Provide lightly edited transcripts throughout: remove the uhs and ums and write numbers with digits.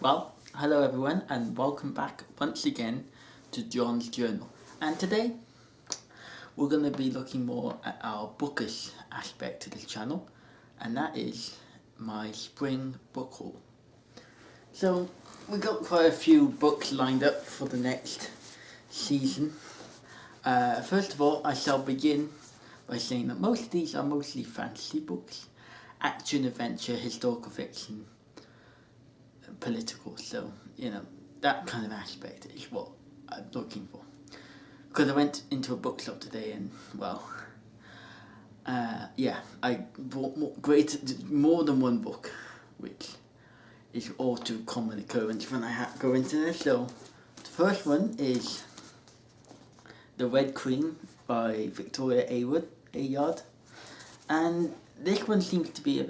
Well, hello everyone and welcome back once again to John's Journal. And today we're going to be looking more at our bookish aspect to this channel, and that is my spring book haul. So we got quite a few books lined up for the next season. First of all, I shall begin by saying that most of these are mostly fantasy books, action, adventure, historical fiction, political, so that kind of aspect is what I'm looking for. Because I went into a bookshop today and I bought more than one book, which is all too common occurrence when I go into this. So the first one is The Red Queen by Victoria Ayard, and this one seems to be a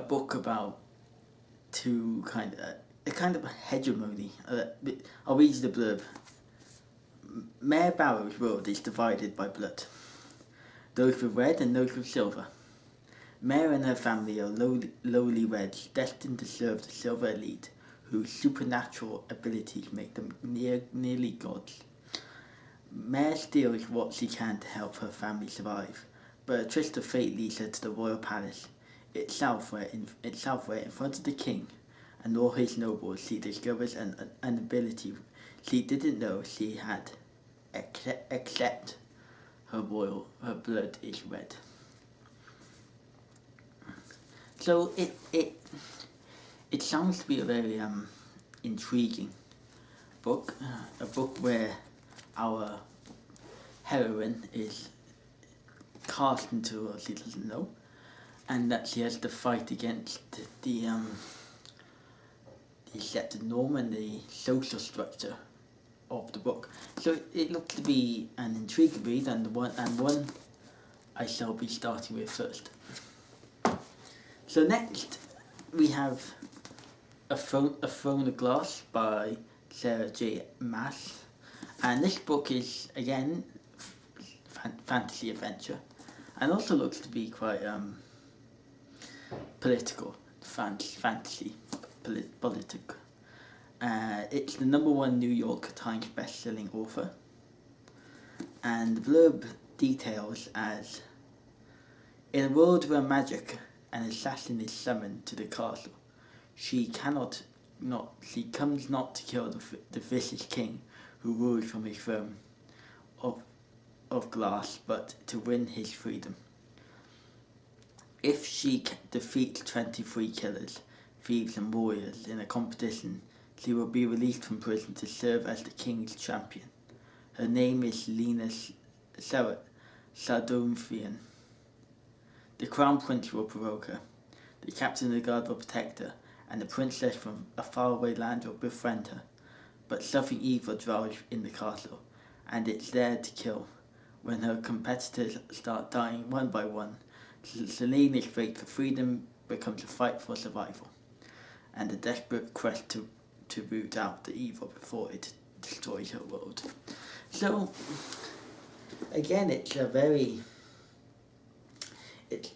book about a kind of a hegemony. I'll read you the blurb. Mayor Barrow's world is divided by blood, those with red and those with silver. Mare and her family are lowly reds, destined to serve the silver elite, whose supernatural abilities make them nearly gods. Mare steals what she can to help her family survive, but a twist of fate leads her to the royal palace itself, where in front of the king and all his nobles, she discovers an ability she didn't know she had, except her blood is red. So it sounds to be a very intriguing book, a book where our heroine is cast into what she doesn't know, and that she has to fight against the set norm and the social structure of the book. So it looks to be an intriguing read, and one I shall be starting with first. So next we have A Throne of Glass by Sarah J. Maas, and this book is again fantasy adventure, and also looks to be quite political, fantasy, political. It's the #1 New York Times best-selling author, and the blurb details as: in a world where magic, an assassin is summoned to the castle, she comes not to kill the vicious king who rules from his throne of glass, but to win his freedom. If she defeats 23 killers, thieves and warriors in a competition, she will be released from prison to serve as the king's champion. Her name is Lena Sardovian. The crown prince will provoke her, the captain of the guard will protect her, and the princess from a faraway land will befriend her. But something evil dwells in the castle, and it's there to kill. When her competitors start dying one by one, Selena's fate for freedom becomes a fight for survival, and a desperate quest to root out the evil before it destroys her world. So, again, it's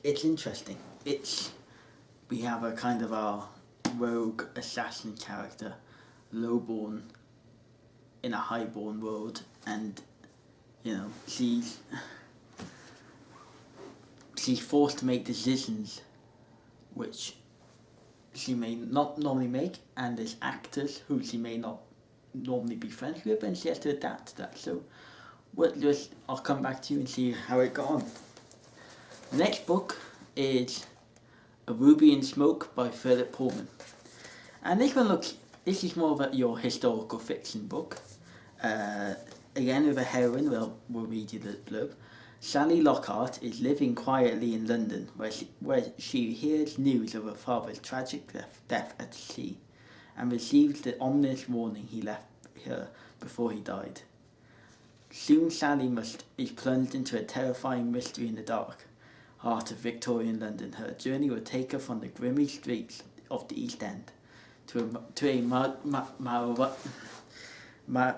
it's interesting. We have a kind of our rogue assassin character, lowborn in a highborn world, and she's forced to make decisions which she may not normally make, and there's actors who she may not normally be friends with, and she has to adapt to that. So I'll come back to you and see how it got on. The next book is A Ruby and Smoke by Philip Pullman, and this is more of your historical fiction book. Again, with a heroine, we'll read you the blurb. Sally Lockhart is living quietly in London, where she hears news of her father's tragic death at sea, and receives the ominous warning he left her before he died. Soon Sally is plunged into a terrifying mystery in the dark heart of Victorian London. Her journey will take her from the grimy streets of the East End to a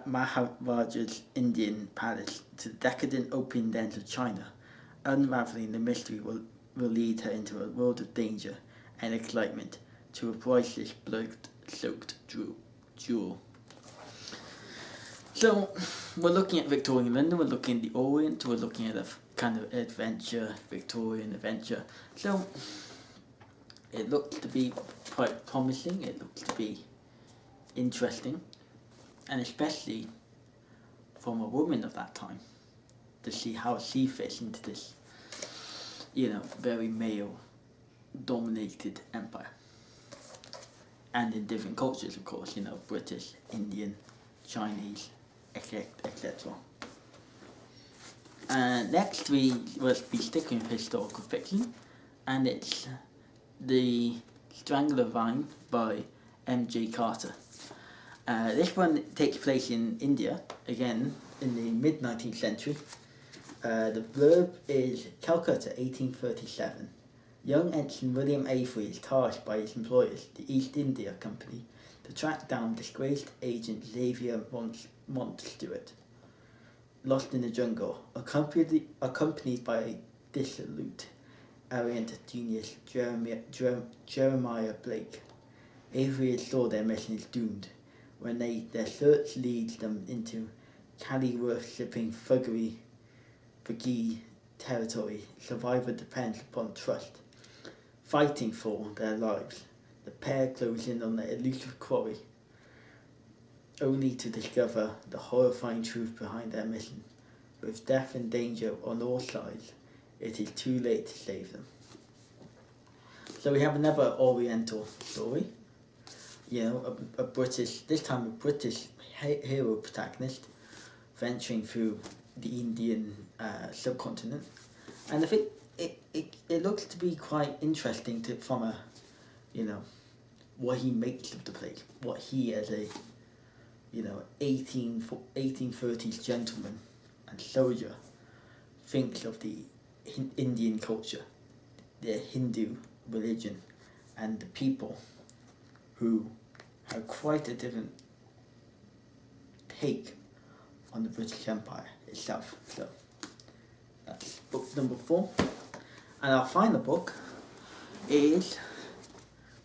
Maharaja's Indian palace, to the decadent opium dens of China. Unraveling the mystery will lead her into a world of danger and excitement, to a priceless blood-soaked jewel. So, we're looking at Victorian London, we're looking at the Orient, we're looking at a kind of adventure, Victorian adventure. So, it looks to be quite promising, it looks to be interesting, and especially from a woman of that time, to see how she fits into this, very male-dominated empire. And in different cultures, of course, British, Indian, Chinese, etc. And next we will be sticking with historical fiction, and it's The Strangler Vine by M.J. Carter. This one takes place in India, again in the mid-19th century. The blurb is Calcutta, 1837. Young ensign William Avery is tasked by his employers, the East India Company, to track down disgraced agent Xavier Montstewart, lost in the jungle, accompanied by dissolute Orient genius Jeremiah Blake. Avery is sure their mission is doomed when their search leads them into Cali-worshipping thuggery territory. Survival depends upon trust. Fighting for their lives, the pair close in on their elusive quarry, only to discover the horrifying truth behind their mission. With death and danger on all sides, it is too late to save them. So we have another Oriental story. A British, this time a British hero protagonist venturing through the Indian subcontinent, and I think it looks to be quite interesting from a, what he makes of the place, what he as a, 1830s gentleman and soldier thinks of the Indian culture, the Hindu religion, and the people who have quite a different take on the British Empire itself. So that's book number 4. And our final book is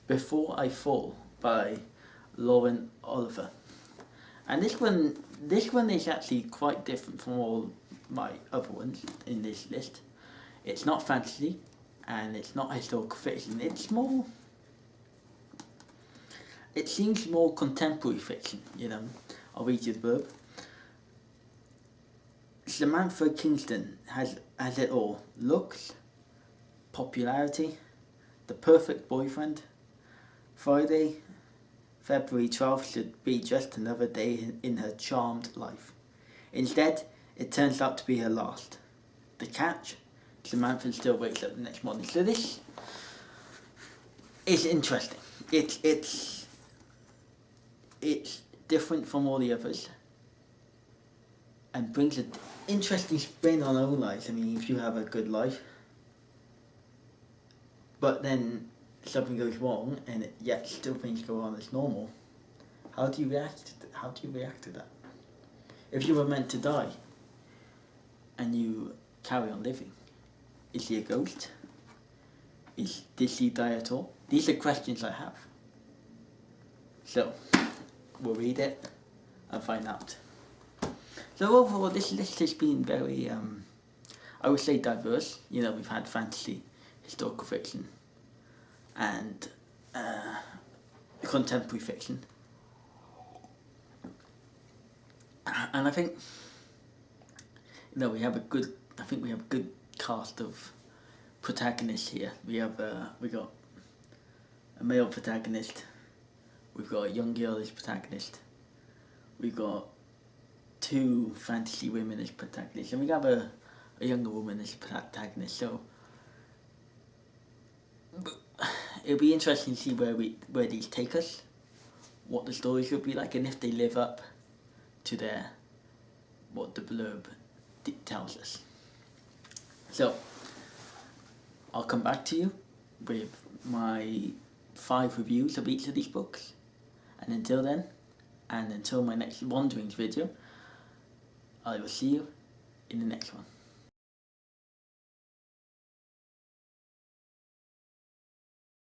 Before I Fall by Lauren Oliver. And this one is actually quite different from all my other ones in this list. It's not fantasy and it's not historical fiction. It seems more contemporary fiction, I'll read you the blurb. Samantha Kingston has it all. Looks, popularity, the perfect boyfriend. Friday, February 12th should be just another day in her charmed life. Instead, it turns out to be her last. The catch? Samantha still wakes up the next morning. So this is interesting. It's different from all the others and brings an interesting spin on our own lives. I mean, if you have a good life, but then something goes wrong and yet still things go on as normal, how do you react to that? If you were meant to die and you carry on living, is she a ghost? Did she die at all? These are questions I have. So, we'll read it and find out. So overall, this list has been very, I would say, diverse. We've had fantasy, historical fiction, and contemporary fiction. And I think, we have a good cast of protagonists here. We got a male protagonist. We've got a young girl as protagonist. We've got 2 fantasy women as protagonists, and we have a younger woman as protagonist. So it'll be interesting to see where these take us, what the stories will be like, and if they live up to what the blurb tells us. So I'll come back to you with my 5 reviews of each of these books, and until then, and until my next Wanderings video, I will see you in the next one.